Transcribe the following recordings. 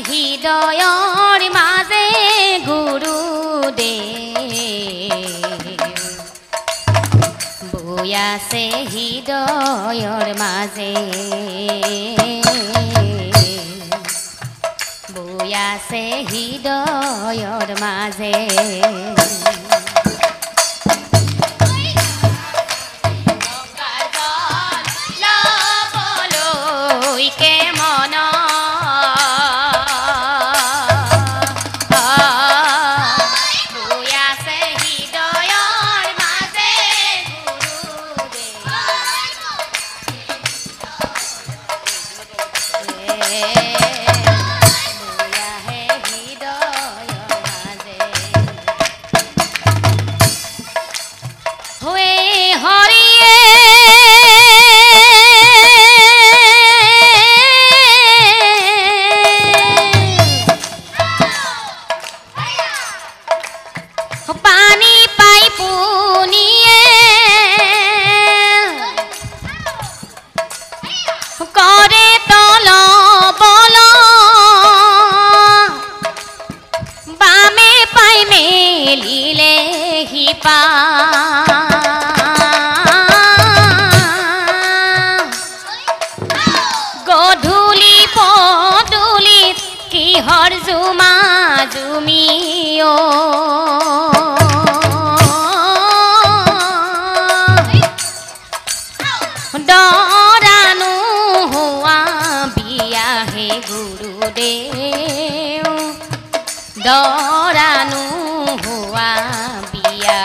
হৃদয়ৰ মাজে গুৰুদেৱ বৈ আছে হৃদয়ৰ মাজে বৈ আছে হৃদয়ৰ মাজে গধূলি পদূলিত কিহৰ জুমা জুমিও দৰানো হোৱা বিয়া হে গুৰুদেৱ দৰানো হোৱা বিয়া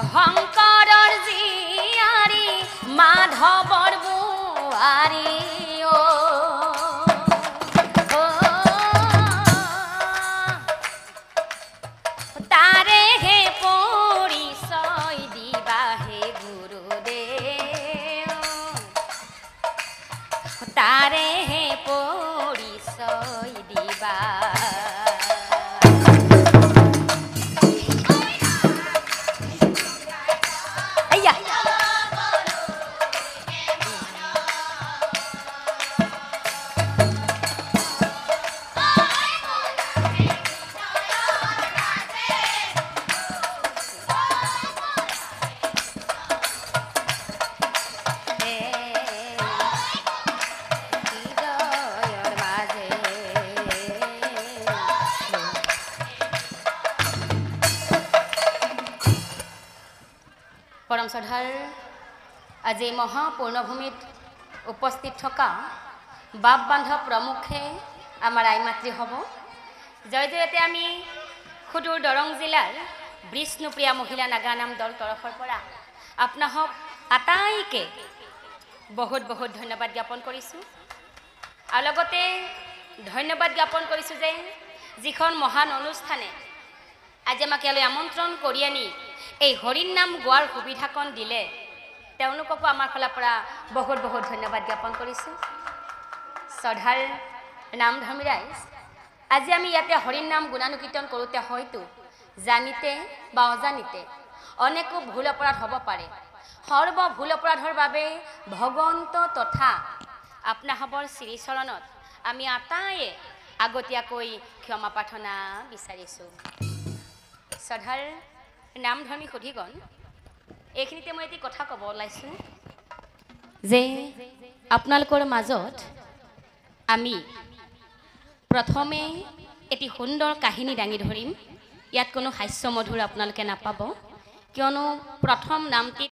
শংকৰৰ জীয়াৰী মাধৱৰ বোৱাৰী তাৰে হে পৰিচয় দিবা হে গুৰুদেৱ তাৰে হে পৰিচয় দিবা পৰম শ্ৰদ্ধাৰ আজি মহাপূৰ্ণভূমিত উপস্থিত থকা বাপ বান্ধৱ প্ৰমুখে আমাৰ আই মাতৃ হ'ব জয়তে আমি সুদূৰ দৰং জিলাৰ বিষ্ণুপ্ৰিয়া মহিলা নাগানাম দল তৰফৰ পৰা আপোনাক আটাইকে বহুত বহুত ধন্যবাদ জ্ঞাপন কৰিছোঁ আৰু লগতে ধন্যবাদ জ্ঞাপন কৰিছোঁ যে যিখন মহান অনুষ্ঠানে আজি আমাক ইয়ালৈ আমন্ত্ৰণ কৰি আনি এই হৰিৰ নাম গোৱাৰ সুবিধাকণ দিলে তেওঁলোককো আমাৰ ফালৰ পৰা বহুত বহুত ধন্যবাদ জ্ঞাপন কৰিছোঁ শ্ৰদ্ধাৰ নামধৰ্মী ৰাইজ আজি আমি ইয়াতে হৰিৰ নাম গুণানুকীৰ্তন কৰোঁতে হয়তো জানিতে বা অজানিতে অনেকো ভুল অপৰাধ হ'ব পাৰে সৰ্ব ভুল অপৰাধৰ বাবে ভগৱন্ত তথা আপোনাসৱৰ শ্ৰীচৰণত আমি আটাইয়ে আগতীয়াকৈ ক্ষমা প্ৰাৰ্থনা বিচাৰিছোঁ শ্ৰদ্ধাৰ নামধৰ্মী সুধীগণ এইখিনিতে মই এটি কথা ক'ব ওলাইছোঁ যে আপোনালোকৰ মাজত আমি প্ৰথমে এটি সুন্দৰ কাহিনী দাঙি ধৰিম। ইয়াত কোনো হাস্যমধুৰ আপোনালোকে নাপাব, কিয়নো প্ৰথম নামটি